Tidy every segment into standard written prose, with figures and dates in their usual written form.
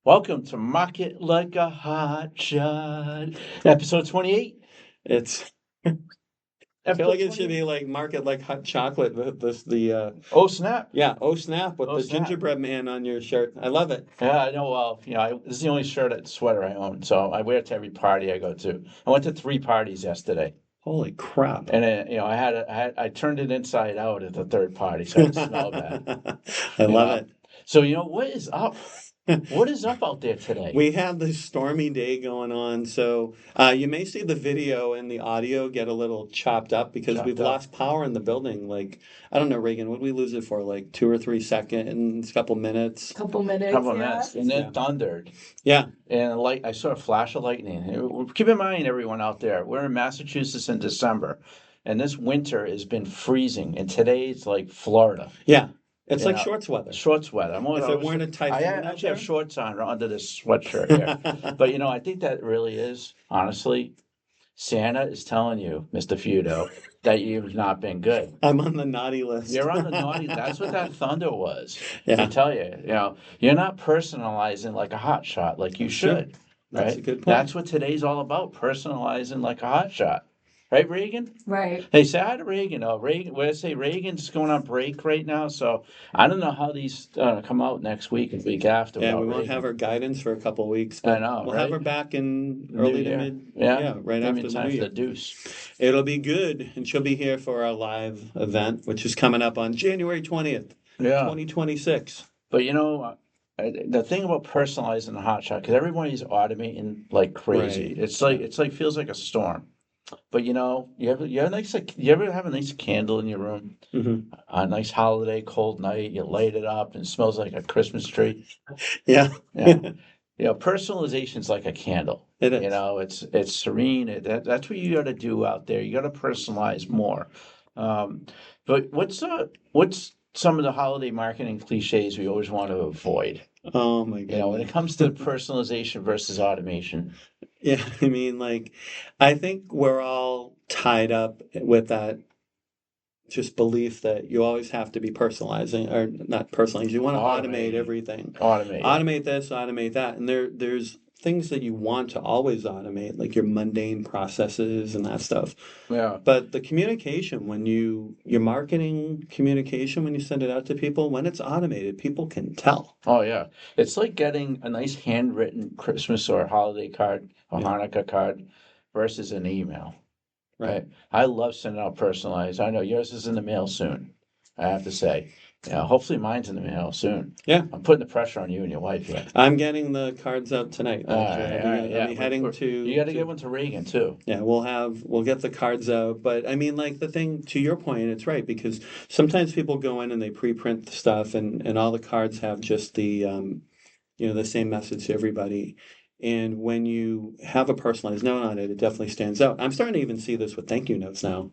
Welcome to Market Like a Hotshot, episode 28. It's. I feel like it should be like market like hot chocolate. Oh, snap. Yeah. Oh snap! With Oh, the snap. gingerbread man on your shirt. I love it. Yeah, I know. Well, this is the only sweater I own, so I wear it to every party I go to. I went to 3 parties yesterday, Holy crap! and I turned it inside out at the third party, so it smelled bad. I You love know. it. So what is up? What is up out there today? We have this stormy day going on, so you may see the video and the audio get a little chopped up because we've Chopped up. lost power in the building. Like, I don't know, Reagan, what did we lose it for? Like 2 or 3 seconds, couple minutes? Couple minutes, Couple of yeah. minutes, and then Yeah. thundered. Yeah. And I saw a flash of lightning. Keep in mind, everyone out there, we're in Massachusetts in December, and this winter has been freezing. And today it's like Florida. Yeah. It's You like know, shorts weather. Shorts weather. If it weren't a I typhoon out actually have there. shorts on under this sweatshirt here. But I think that really is, honestly, Santa is telling you, Mr. Feudo, that you've not been good. I'm on the naughty list. You're on the naughty. That's what that thunder was. Yeah. To tell you, you're not personalizing like a hot shot like you Sure. should. That's Right? a good point. That's what today's all about, personalizing like a hot shot. Right, Reagan? Right. Hey, say hi to Reagan. Reagan's going on break right now, so I don't know how these come out next week and week after. Yeah, about we won't Reagan. have her guidance for a couple of weeks, I but know, we'll right? have her back in New early to year. mid. Yeah, right give me after the time new for year. the deuce. It'll be good, and she'll be here for our live event, which is coming up on January 20th, Yeah, 2026. but the thing about personalizing the hot shot, because everybody's automating like crazy. Right. It's like feels like a storm. But you ever have a nice candle in your room? Hmm. A nice holiday cold night, you light it up and it smells like a Christmas tree. Yeah, Yeah. Personalization's like a candle. it is. It's serene. That's what you got to do out there. You got to personalize more. Um, but what's some of the holiday marketing cliches we always want to avoid? Oh my When goodness. it comes to personalization versus automation. Yeah, I mean, like, I think we're all tied up with that just belief that you always have to be personalizing, or not personalizing. You want to automate Automating. everything. Automate. Automate this, automate that. And there's things that you want to always automate, like your mundane processes and that stuff. Yeah. But the communication, your marketing communication, when you send it out to people, when it's automated, people can tell. Oh yeah. It's like getting a nice handwritten Christmas or holiday card or Yeah. Hanukkah card versus an email. Right. I love sending out personalized. I know yours is in the mail soon, I have to say. Hopefully mine's in the mail soon. Yeah. I'm putting the pressure on you and your wife here. I'm getting the cards out tonight. All Actually. right, I'll yeah. be heading to. You got to get one to Reagan too. Yeah, we'll get the cards out. But I mean, like, the thing, to your point, it's right, because sometimes people go in and they pre-print the stuff, and all the cards have just the same message to everybody. And when you have a personalized note on it, it definitely stands out. I'm starting to even see this with thank you notes now,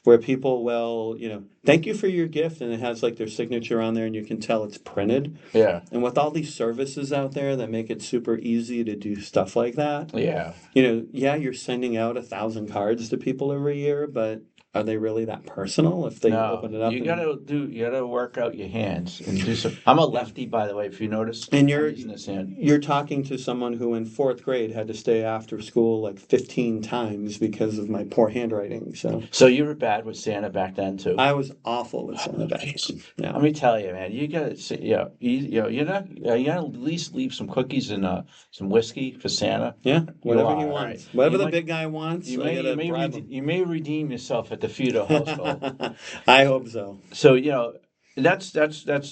where people will, thank you for your gift, and it has like their signature on there, and you can tell it's printed. Yeah. And with all these services out there that make it super easy to do stuff like that, Yeah. you're sending out 1,000 cards to people every year, but are they really that personal if they open it up? You gotta work out your hands and do some. I'm a lefty, by the way, if you notice. And I'm using this hand. you're talking to someone who in fourth grade had to stay after school like 15 times because of my poor handwriting. So you were bad with Santa back then too. I was awful with Santa back then. Yeah. Let me tell you, man. You gotta say, you gotta at least leave some cookies and some whiskey for Santa. Yeah, whatever he are, wants, right. whatever the big guy wants. You I gotta bribe him. you may redeem yourself at the Feudo household. I hope so. So that's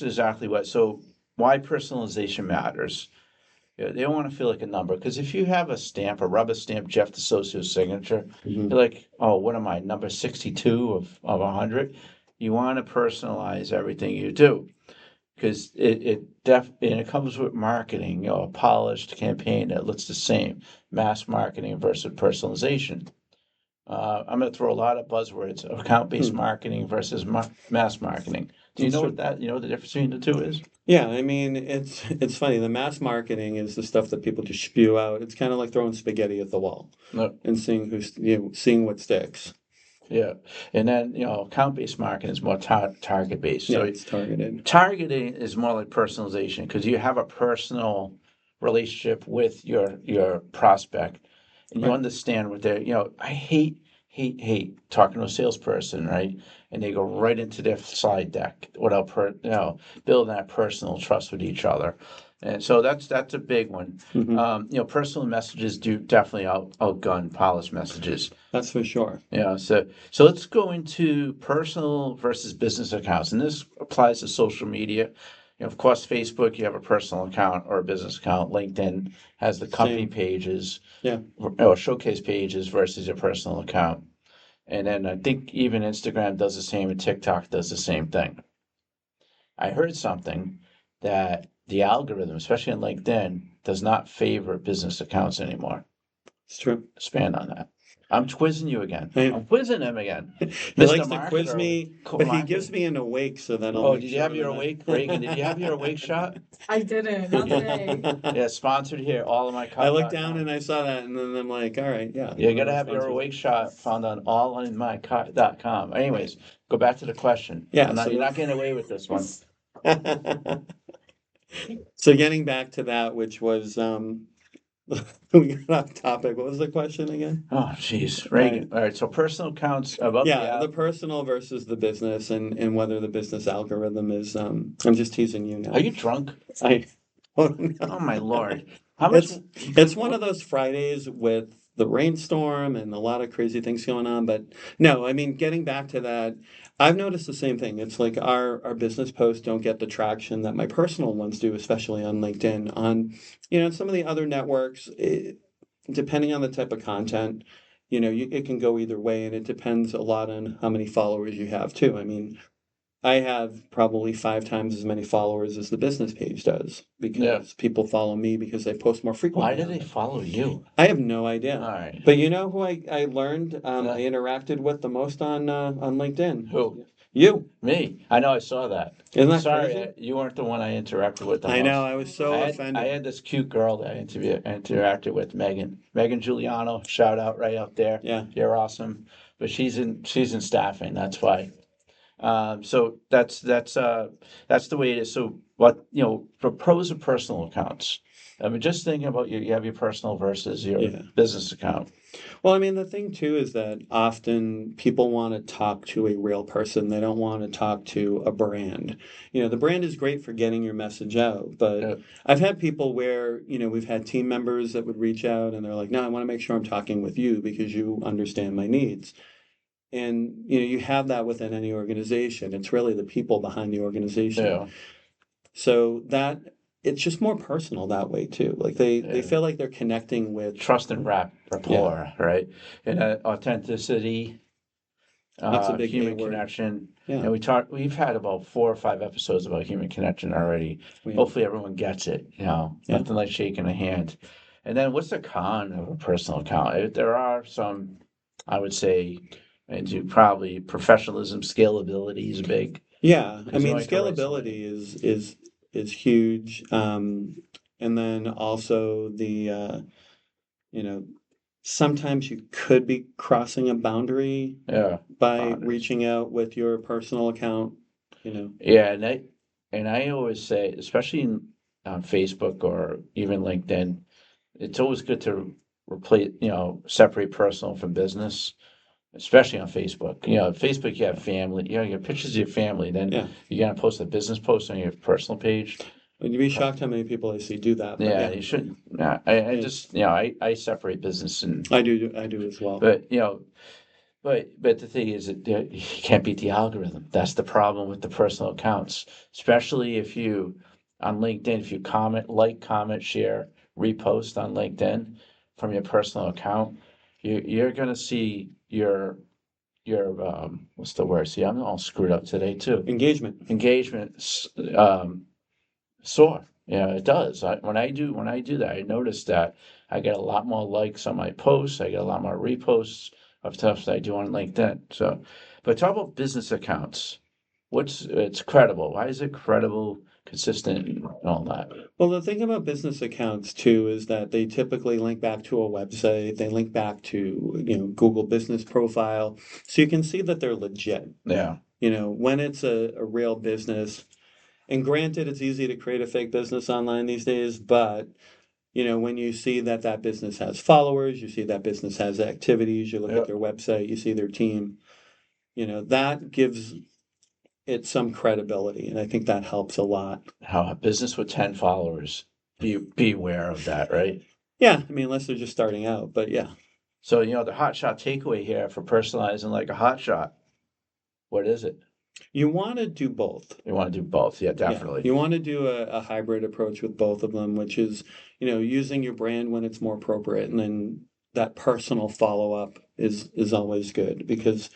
exactly what. So why personalization matters. They don't want to feel like a number, because if you have a rubber stamp, Jeff DeSocio's signature, Mhm. you're like, oh, what am I, number 62 of 100? You want to personalize everything you do, because and it comes with marketing, a polished campaign that looks the same, mass marketing versus personalization. I'm going to throw a lot of buzzwords: account-based marketing versus mass marketing. Do you know what the difference between the two is? Yeah, I mean, it's funny. The mass marketing is the stuff that people just spew out. It's kind of like throwing spaghetti at the wall No. and seeing what sticks. Yeah, and then account-based marketing is more target-based. Yeah, So it's targeted. targeting is more like personalization, because you have a personal relationship with your prospect, and you Right. understand what they're. I hate talking to a salesperson, right? And they go right into their slide deck without building that personal trust with each other. And so that's a big one. Hmm. Personal messages do definitely outgun polished messages. That's for sure. Yeah, so let's go into personal versus business accounts, and this applies to social media. Of course, Facebook, you have a personal account or a business account. LinkedIn has the company Same. pages Yeah. or showcase pages versus your personal account. And then I think even Instagram does the same, and TikTok does the same thing. I heard something that the algorithm, especially on LinkedIn, does not favor business accounts anymore. It's true. Expand on that. I'm quizzing you again. I, I'm quizzing him again. he Mr. likes to quiz Marketer. me, but he gives me an awake, so then I'll Oh, make did you sure have your that awake, Reagan? Did you have your awake shot? I didn't, not today. Yeah, sponsored here, I looked down allinmycar.com. and I saw that, and then I'm like, all right, yeah. You one of gotta those have your sponsors. awake shot found on allinmycar.com. Anyways, go back to the question. Yeah, You're not getting away with this one. So getting back to that, which was we got off topic. What was the question again? Oh, jeez, All right. Reagan. All right, so personal accounts above the Yeah, the app. personal versus the business, and whether the business algorithm is. I'm just teasing you now. Are you drunk? I. Oh, no. Oh my Lord. How much? It's one of those Fridays with the rainstorm and a lot of crazy things going on. But no, I mean, getting back to that, I've noticed the same thing. It's like our business posts don't get the traction that my personal ones do, especially on LinkedIn. On, some of the other networks, depending on the type of content, it can go either way, and it depends a lot on how many followers you have too. I mean, I have probably 5 times as many followers as the business page does Yeah. because people follow me because I post more frequently. Why do on they there. follow you? I have no All idea. right. But you know who I learned I Yeah. interacted with the most on LinkedIn? Who? You. Me. I know. I saw that. Isn't that Sorry, crazy? you weren't the one I interacted with the I know. most. I was so I offended. had this cute girl that I interacted with, Megan Giuliano. Shout out right out there. Yeah. You're awesome. But she's in staffing. That's why. So that's the way it is. So what for pros of personal accounts. I mean, just thinking about you have your personal versus your Yeah. business account. Well, I mean, the thing too is that often people want to talk to a real person. They don't want to talk to a brand. The brand is great for getting your message out, but Yeah. I've had people where, we've had team members that would reach out and they're like, no, I want to make sure I'm talking with you because you understand my needs. And, you have that within any organization. It's really the people behind the organization. Yeah. So that it's just more personal that way too. Like they Yeah. feel like they're connecting with Trust and rapport, right? And authenticity, that's a big A human word. connection. Yeah. And we've had about 4 or 5 episodes about human connection already. We have. Hopefully everyone gets it. Yeah. Nothing like shaking a hand. And then what's the con of a personal account? There are some, I would say, and probably professionalism, scalability is big. Yeah, I Because you mean only can write so scalability is huge. And then also you know, sometimes you could be crossing a boundary Yeah. by Boundaries. reaching out with your personal account. Yeah, and I always say, especially on Facebook or even LinkedIn, it's always good to replace, separate personal from business, especially on Facebook. Facebook, you have family, you have pictures of your family, then Yeah. you're gonna post a business post on your personal page. And you'd be shocked how many people I see do that. But Yeah, yeah, you shouldn't. Yeah, I just, I separate business and, I do as well. but but the thing is that you can't beat the algorithm. That's the problem with the personal accounts, especially if you on LinkedIn, if you comment, share, repost on LinkedIn from your personal account, you're gonna see your what's the word? See, I'm all screwed up today too. Engagement soar. Yeah, it does. When I do that, I notice that I get a lot more likes on my posts. I get a lot more reposts of stuff that I do on LinkedIn. So, but talk about business accounts. It's credible? Why is it credible, consistent, and all that? Well, the thing about business accounts too is that they typically link back to a website. They link back to, Google Business Profile. So you can see that they're legit. Yeah. When it's a real business. And granted, it's easy to create a fake business online these days, but when you see that that business has followers, you see that business has activities, you look at Yep. their website, you see their team, that gives it some credibility. And I think that helps a lot. How a business with 10 followers, beware of that, right? Yeah. I mean, unless they're just starting out, but yeah. So, the hotshot takeaway here for personalizing like a hotshot, what is it? You want to do both. You want to do both. Yeah, Yeah. definitely. You want to do a hybrid approach with both of them, which is, using your brand when it's more appropriate. And then that personal follow up is always good because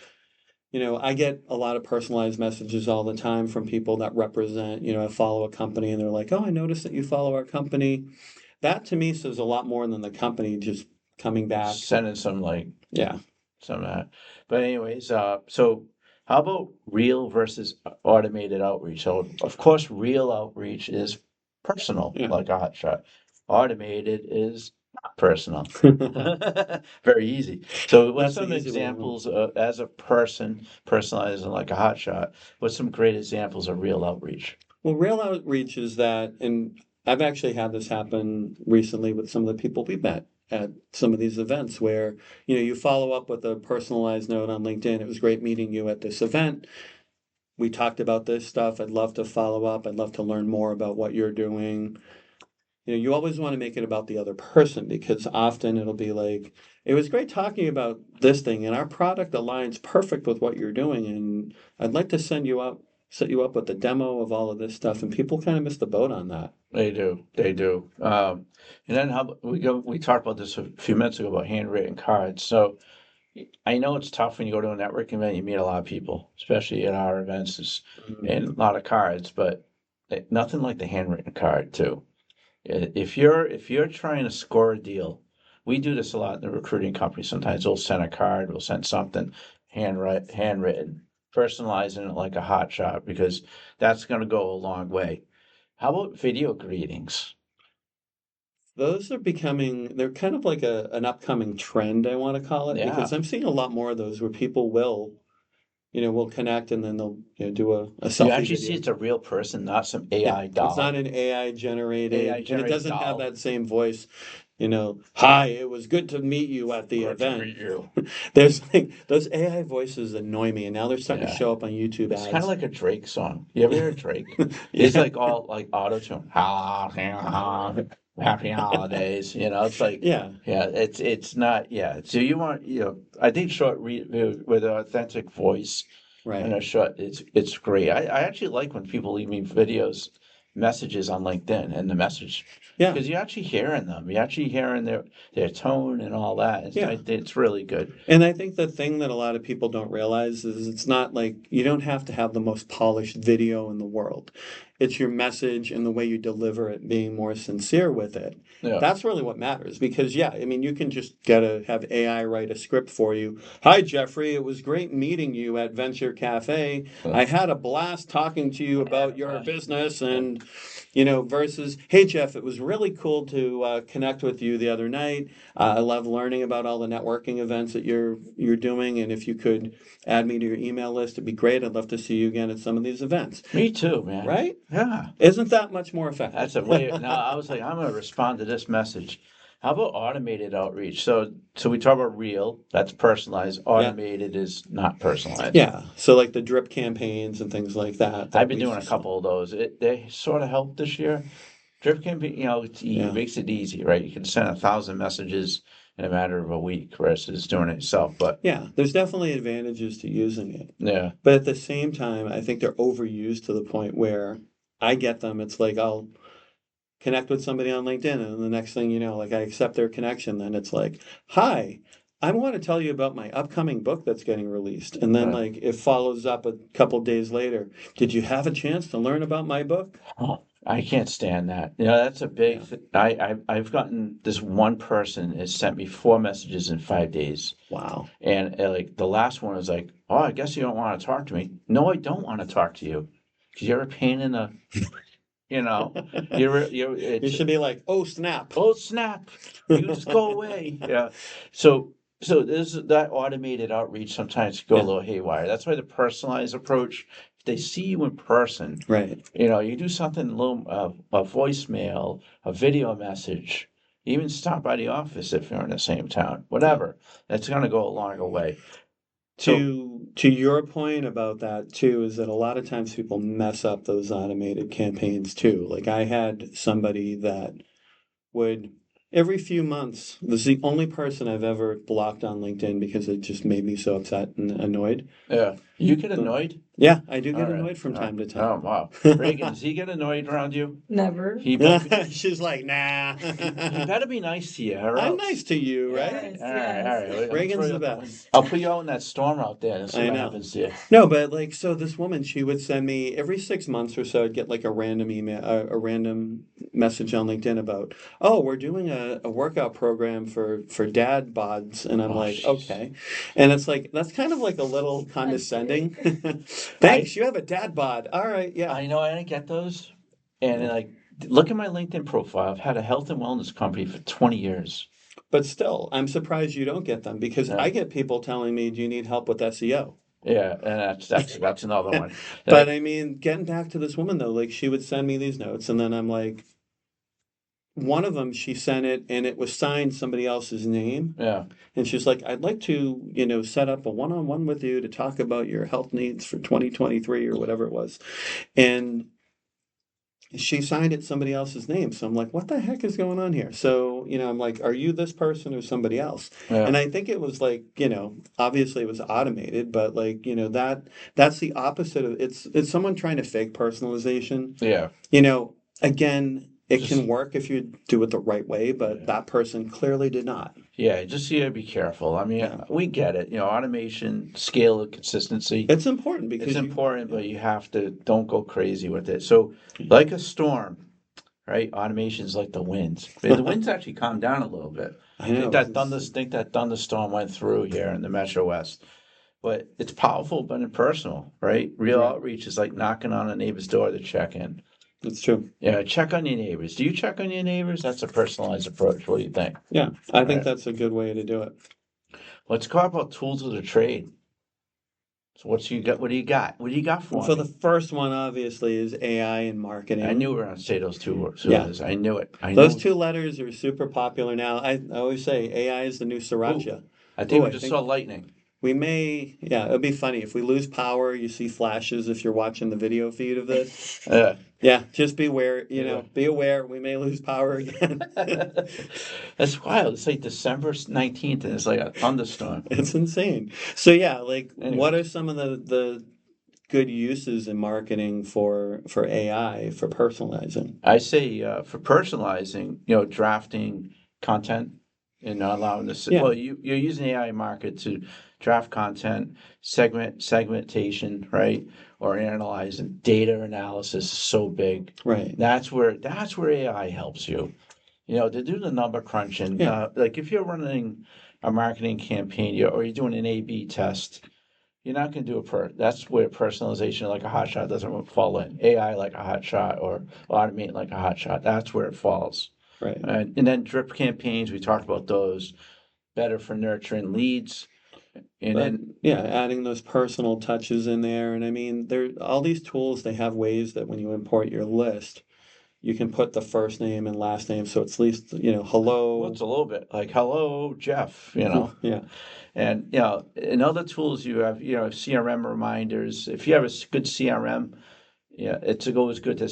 I get a lot of personalized messages all the time from people that represent, I follow a company and they're like, oh, I noticed that you follow our company. That to me says a lot more than the company just coming back. Sending some Yeah. some of that. But anyways, so how about real versus automated outreach? So of course, real outreach is personal, Yeah. like a hotshot. Automated is not personal. Very easy. So what's That's the some easy way. examples as a person personalizing like a hotshot? What's some great examples of real outreach? Well, real outreach is that, and I've actually had this happen recently with some of the people we met at some of these events where, you follow up with a personalized note on LinkedIn. It was great meeting you at this event. We talked about this stuff. I'd love to follow up. I'd love to learn more about what you're doing. You always want to make it about the other person because often it'll be like, it was great talking about this thing, and our product aligns perfect with what you're doing. And I'd like to set you up with a demo of all of this stuff. And people kind of miss the boat on that. They do. They do. And then we talked about this a few minutes ago about handwritten cards. So I know it's tough when you go to a networking event, you meet a lot of people, especially at our events, and a lot of cards, but nothing like the handwritten card too. If you're trying to score a deal, we do this a lot in the recruiting company. Sometimes we'll send a card, we'll send something handwritten, personalizing it like a hot shot because that's going to go a long way. How about video greetings? Those are they're kind of like an upcoming trend, I want to call it, Yeah. because I'm seeing a lot more of those where people will connect and then they'll, do a You selfie actually see video. it's a real person, not some Yeah, AI it's doll. not an AI generated, AI and it generated doesn't have doll. that same voice. Hi, it was good to meet you at the Good to event. meet you. There's like those AI voices annoy me, and now they're starting to Yeah. show up on YouTube It's kind of ads. like a Drake song. You ever hear Drake? It's Yeah, like all like auto tune. Happy holidays. It's like, yeah, yeah, it's not, yeah. So you want, I think with an authentic voice and right. a short, it's great. I actually like when people leave me messages on LinkedIn and the message Yeah, because you're actually hearing them. You're actually hearing their tone and all that. yeah. It's really good. And I think the thing that a lot of people don't realize is it's not like you don't have to have the most polished video in the world. It's your message and the way you deliver it, being more sincere with it. Yeah. That's really what matters because, yeah, I mean, you can just have AI write a script for you. Hi, Jeffrey. It was great meeting you at Venture Cafe. I had a blast talking to you about your business and, versus, hey, Jeff, it was really cool to connect with you the other night. I love learning about all the networking events that you're doing, and if you could add me to your email list, it'd be great. I'd love to see you again at some of these events. Me too, man. Right? Yeah. Isn't that much more effective? That's a way. No, I was like, I'm going to respond to this message. How about automated outreach? So we talk about real, that's personalized. Yeah. Automated is not personalized. Yeah. So like the drip campaigns and things like that. I've been doing a couple of those. They sort of helped this year. Drip campaign, it makes it easy, right? You can send 1,000 messages in a matter of a week versus doing it yourself. But Yeah, there's definitely advantages to using it. yeah, But at the same time, I think they're overused to the point where I get them. It's like I'll connect with somebody on LinkedIn, and the next thing you know, like I accept their connection, then it's like, hi, I want to tell you about my upcoming book that's getting released. And then like it follows up a couple days later. Did you have a chance to learn about my book? oh, I can't stand that. That's a big. I've gotten this one person has sent me 4 messages in 5 days. Wow. And like the last one was like, "Oh, I guess you don't want to talk to me." No, I don't want to talk to you because you're a pain in the, you know, You should be like, oh snap. oh snap, you just go away. Yeah. So that automated outreach sometimes go a little haywire. That's why the personalized approach. If they see you in person, Right. you do something a voicemail, a video message. Even stop by the office if you're in the same town. Whatever. That's going to go a longer way. So, To your point about that too, is that a lot of times people mess up those automated campaigns too. Like I had somebody that would every few months, this is the only person I've ever blocked on LinkedIn because it just made me so upset and annoyed. yeah. You get So, annoyed? yeah, I do All get right. annoyed from All right. time to Oh, time. wow. Reagan, does he get annoyed around you? Never. He, but She's like, nah. he better be nice to you, or I'm else. nice to you, Yeah. right? Yes, All right. All right. yes. I'm gonna Reagan's throw you the out the window. best. I'll put you out in that storm out there and see I what know. happens to you. No, but like, so this woman, she would send me every 6 months or so, I'd get like a random email, a random message on LinkedIn about, oh, we're doing a workout program for dad bods. And I'm Oh, like, jeez. okay. And it's like, that's kind of like a little condescending. I Thanks, you have a dad bod. All right, yeah. I know I didn't get those. And like, look at my LinkedIn profile. I've had a health and wellness company for 20 years. But still, I'm surprised you don't get them because Yeah. I get people telling me, do you need help with SEO? Yeah, and that's another one. But Like, I mean, getting back to this woman though, like she would send me these notes and then I'm like, one of them she sent it and it was signed somebody else's name yeah, and she's like, I'd like to set up a one-on-one with you to talk about your health needs for 2023 or whatever it was, and she signed it somebody else's name. So I'm like, what the heck is going on here? So I'm like, are you this person or somebody else? yeah, And I think it was like, obviously it was automated, but like that's the opposite of it's someone trying to fake personalization. yeah. Again, it Just can work if you do it the right way, but yeah, that person clearly did not. yeah. Just you gotta be careful. I mean, Yeah. we get it. Automation, scale, and consistency. It's important It's because important, yeah. but you have to don't go crazy with it. So, like a storm, right? Automation's like the winds. But the winds actually calmed down a little bit. I know. Think that thunderstorm went through here in the Metro West. But it's powerful, but impersonal, right? Real Right. outreach is like knocking on a neighbor's door to check in. It's true. Yeah, check on your neighbors. Do you check on your neighbors? That's a personalized approach. What do you think? Yeah. I All think right. that's a good way to do it. Let's talk about tools of the trade. So what you got? What do you got? What do you got for So the me? first one obviously is AI in I knew marketing. we were going to say those two words. Yeah. I knew it. I Those knew. two letters are super popular now. I always say AI is the new Ooh, sriracha. I think Oh, we I just think saw lightning. we may, yeah, it'd be funny if we lose power, you see flashes if you're watching the video feed of this. Yeah. Yeah, just beware, Yeah. be aware, we may lose power again. That's wild. It's like December 19th and it's like a thunderstorm. It's insane. So yeah, like what are Anyways, some of the good uses in marketing for AI for personalizing? I say for personalizing, drafting content and not allowing this. Yeah, Well, you're using AI market to draft content, segmentation, right, or analyzing. Data analysis is so big. right. That's where AI helps you. To do the number crunching. Yeah, Like if you're running a marketing campaign or you're doing an A/B test, you're not going to do that's where personalization like a hotshot doesn't fall in. AI like a hotshot or automate like a hotshot. That's where it falls. right. And then drip campaigns, we talked about those, better for nurturing leads. And But then, yeah, adding those personal touches in there. And I mean, there all these tools, they have ways that when you import your list, you can put the first name and last name. So it's at least, well, hello. it's a little bit like, hello, Jeff, Yeah. And, in other tools you have, CRM reminders. If you have a good CRM, yeah, it's always good to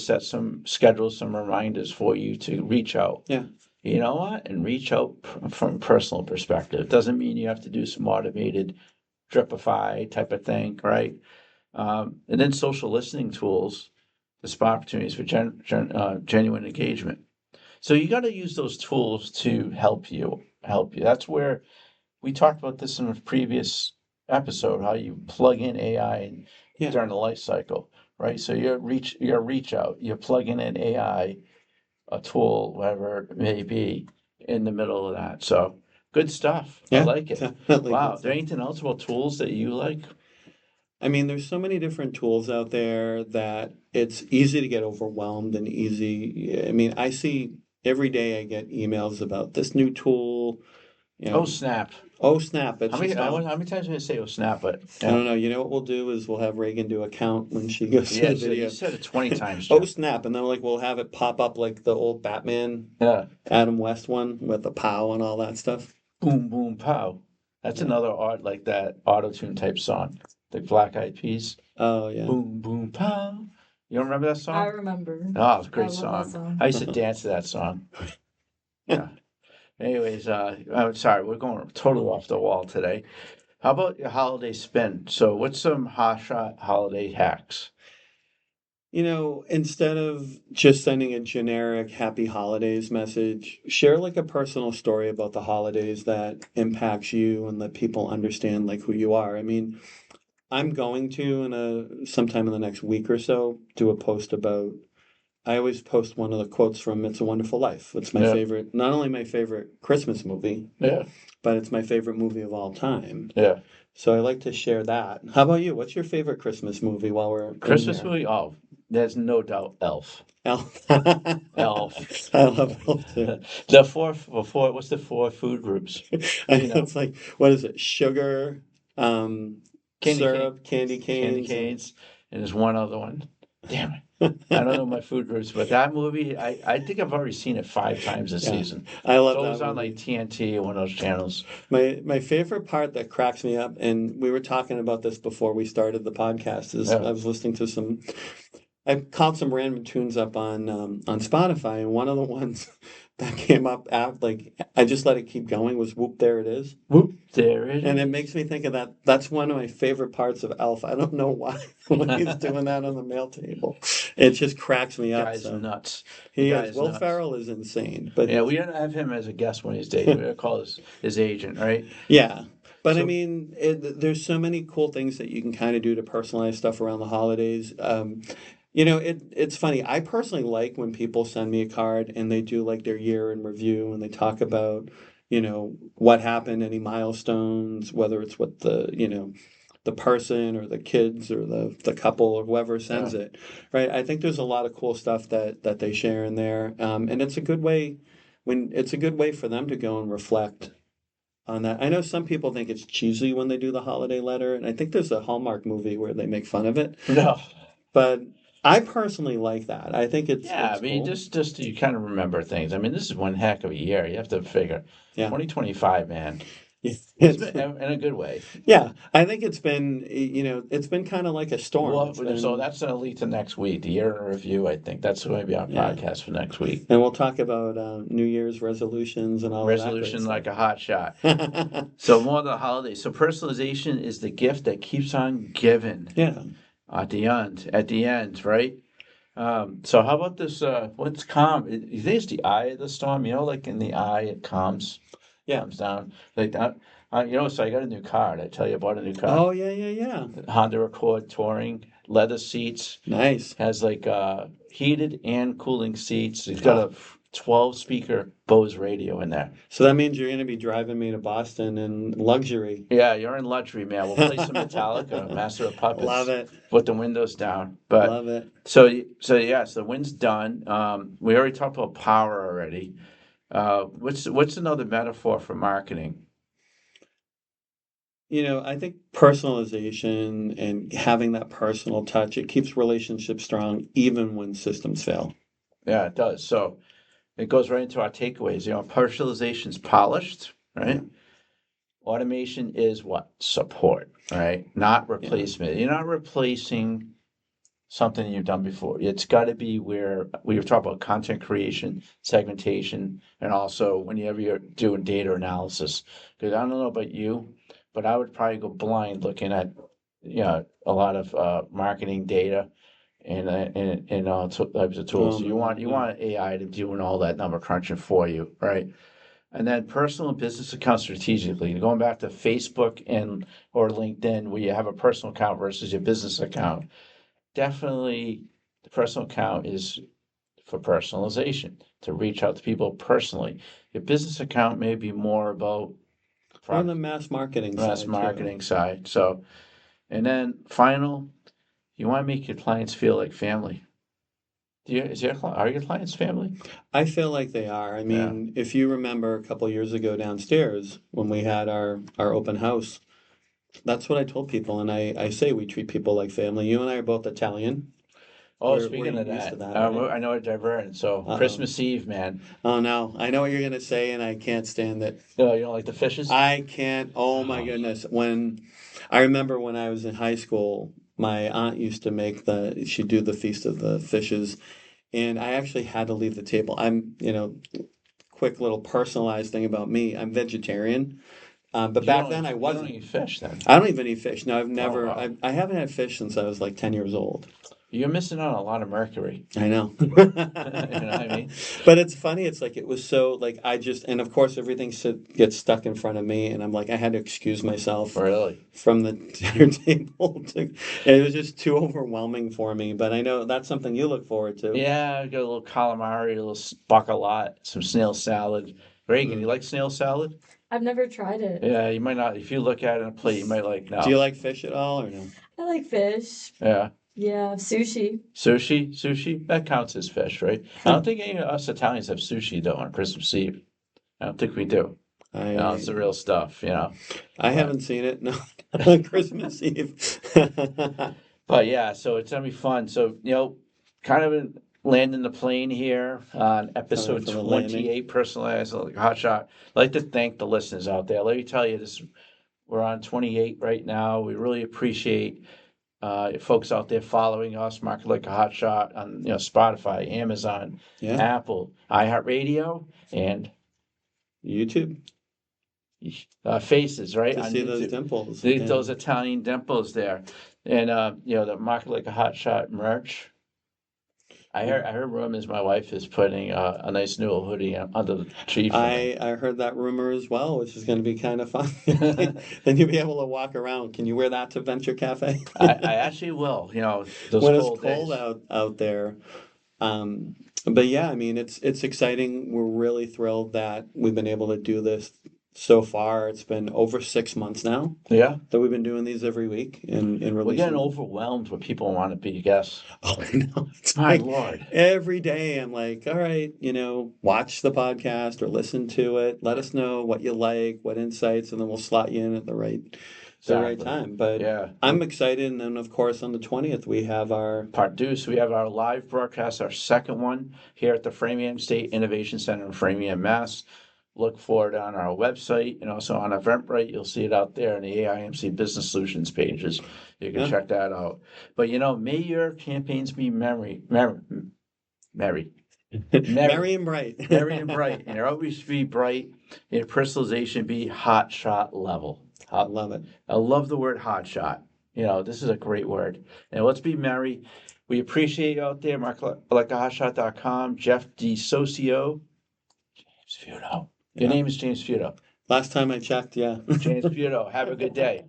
schedule some reminders for you to reach out. Yeah. You know what? And reach out from a personal perspective. Doesn't mean you have to do some automated Dripify type of thing, right? And then social listening tools, the spot opportunities for genuine engagement. So you got to use those tools to help you. That's where we talked about this in a previous episode, how you plug in AI Yeah. during the life cycle, right? So your reach out, you're plugging in AI, a tool, whatever it may be, in the middle of that. So good stuff. I Yeah. like it. Definitely Wow. good Is there stuff. anything else about tools that you like? I mean, there's so many different tools out there that it's easy to get overwhelmed and easy. I mean, I see every day I get emails about this new tool. You Oh know, snap! oh snap! It's just all. How many times did I say oh snap? But I yeah, don't know. You know what we'll do is we'll have Reagan do a count when she goes to yeah. the So you video. said it 20 times, Oh Jeff. snap! And then like we'll have it pop up like the old Batman Yeah. Adam West one with the pow and all that stuff. Boom, boom, pow. That's Yeah. another art like that auto tune type song. The Black Eyed Peas. Oh yeah. Boom, boom, pow. You don't remember that I song? remember. Oh, it's a I great love that song. song. I used to dance to that song. Yeah. Anyways, I'm sorry, we're going totally off the wall today. How about your holiday spin? So, what's some Hotshot holiday hacks? You know, instead of just sending a generic happy holidays message, share like a personal story about the holidays that impacts you and let people understand like who you are. I mean, I'm going to in a sometime in the next week or so do a post about I always post one of the quotes from It's a Wonderful Life. It's my Yeah, favorite, not only my favorite Christmas movie, yeah, but it's my favorite movie of all time. yeah. So I like to share that. How about you? What's your favorite Christmas movie while we're in Christmas here? movie? Oh, there's no doubt Elf. Elf. Elf. I love Elf too. What's the four food groups? I You know know, it's like, what is it? Sugar, candy cane, syrup, candy candy canes, and canes, and there's one other one. Damn it. I don't know my food groups, but that movie, I think I've already seen it 5 times this yeah, season. I It's love that always on like movie. TNT or one of those channels. My favorite part that cracks me up, and we were talking about this before we started the podcast, is Yeah, I was listening to some. I called some random tunes up on Spotify, and one of the ones that came up after, like I just let it keep going was "Whoop, There It Is," whoop, there it and it is. makes me think of that. That's one of my favorite parts of Elf. I don't know why when he's doing that on the mail table, it just cracks me up. Guy's So nuts. The he guy is. is Will nuts. Ferrell is insane, but Yeah, he's we're gonna have him as a guest one of these days. We're gonna call his agent, right? yeah. But I So mean, there's so many cool things that you can kind of do to personalize stuff around the holidays. You know, it's funny. I personally like when people send me a card and they do like their year in review and they talk about, you know, what happened, any milestones, whether it's with the person or the kids or the couple or whoever yeah, sends it, right? I think there's a lot of cool stuff that they share in there, and it's a good way for them to go and reflect on that. I know some people think it's cheesy when they do the holiday letter, and I think there's a Hallmark movie where they make fun of it. no, But I personally like that. I think yeah. I it's mean, cool. just you kind of remember things. I mean, this is one heck of a year. You have to figure, Yeah. 2025, man. It's It's been in a good way. yeah, I think it's been it's been kind of like a storm. Well, It's so been that's gonna lead to next week, the year in review. I think that's going to be our yeah. podcast for next week. And we'll talk about New Year's resolutions and all of that great Resolution stuff. like a hot shot. So more of the holidays. So personalization is the gift that keeps on giving Yeah. at the end. At the end, right? So how about this? What's calm? You think it's the eye of the storm? You know, like in the eye, it Yeah. calms down. Like that. So I got a new car. Did I tell you I bought a new car? Oh yeah, yeah, yeah. Honda Accord Touring, leather seats, Nice. has like heated and cooling seats. It's got Ah, a 12 speaker Bose radio in there. so that means you're going to be driving me to Boston in luxury. Yeah, you're in luxury, man. We'll play some Metallica, Master of Love Puppets, it. put the windows down. But Love it. so yes, the wind's done. We already talked about power already. What's another metaphor for marketing? You know, I think personalization and having that personal touch, it keeps relationships strong even when systems fail. Yeah, it does. So it goes right into our takeaways. Personalization's polished, Yeah. right? Automation is what? Support, right? Not Yeah. replacement. You're not replacing something you've done before. It's got to be where we were talking about content creation, segmentation, and also whenever you're doing data analysis. Because I don't know about you, but I would probably go blind looking at a lot of marketing data and all types of tools. Oh So man, you yeah. want AI to doing all that number crunching for you, right? And then personal and business accounts strategically. Going back to Facebook and or LinkedIn, where you have a personal account versus your business account. Definitely, the personal account is for personalization to reach out to people personally. Your business account may be more about Or on product the mass marketing mass side too. marketing side. So, and then final, you want to make your clients feel like family. Are your clients family? I feel like they are. I mean, if you remember a couple years ago downstairs when we had our open house, that's what I told people, and I say we treat people like family. You and I are both Italian. Oh, We're speaking of used to that, that, right? I know it's diverting. So Uh-oh. Christmas Eve, man. Oh no, I know what you're gonna say, and I can't stand it. No, you don't like the fishes? I can't. Oh my Oh, goodness. When I remember when I was in high school, my aunt used to she'd do the Feast of the Fishes, and I actually had to leave the table. Quick little personalized thing about me. I'm vegetarian. But back then I you don't wasn't. eat fish then. I don't even eat fish. No, Oh wow, I haven't had fish since I was like 10 years old. you're missing out on a lot of mercury. I know. You know what I mean? But it's funny. It's like it was so like and of course everything gets stuck in front of me, and I'm like I had to excuse myself Really? from the dinner table. And it was just too overwhelming for me. But I know that's something you look forward to. Yeah, got a little calamari, a little bacalhau, some snail salad. Reagan, you Mm. like snail salad? I've never tried it. Yeah, you might not. If you look at it on a plate, you might like Do you no. like fish at all or no? I like fish. Yeah. Yeah, sushi. Sushi, that counts as fish, right? I don't think any of us Italians have sushi though on Christmas Eve. I don't think we do. No, it's I the real stuff, I But haven't seen it. No, on Christmas Eve. but yeah, so it's gonna be fun. So kind of landing the plane here on Coming in episode for the landing. 28, personalized like Hotshot. I'd like to thank the listeners out there. Let me tell you this. We're on 28 right now. We really appreciate folks out there following us, Market Like a Hotshot on Spotify, Amazon, Yeah, Apple, iHeartRadio, and YouTube Faces, right, to on see those YouTube. dimples. Those Yeah. Italian dimples there, and the Market Like a Hotshot merch. I heard rumors my wife is putting a nice new hoodie under the tree for me. I heard that rumor as well, which is going to be kind of fun. Then you'll be able to walk around. Can you wear that to Venture Cafe? I actually will. Those When it's cold cold days. out there. Um, but yeah, I mean, it's exciting. We're really thrilled that we've been able to do this so far. It's been over 6 months now Yeah, that we've been doing these every week and we're getting releasing them. overwhelmed with people want to be guests. Oh, I know. It's My like Lord. every day I'm like, all right, watch the podcast or listen to it. Let us know what you like, what insights, and then we'll slot you in at the right Exactly. time. But Yeah. I'm excited, and then of course on the 20th we have our Part deuce, we have our live broadcast, our second one here at the Framingham State Innovation Center in Framingham, Mass. Look for it on our website and also on Eventbrite. You'll see it out there in the AIMC Business Solutions pages. You can yeah. check that out. But may your campaigns be merry, merry, merry, Merry and bright. merry and bright, and always be bright. And personalization be hot shot level. I love it. I love the word hot shot. This is a great word. And let's be merry. We appreciate you out there, marklikeahotshot.com, Jeff DeSocio, James Futo. Your Yeah. name is James Futo. Last time I checked, yeah. James Futo, have a good day.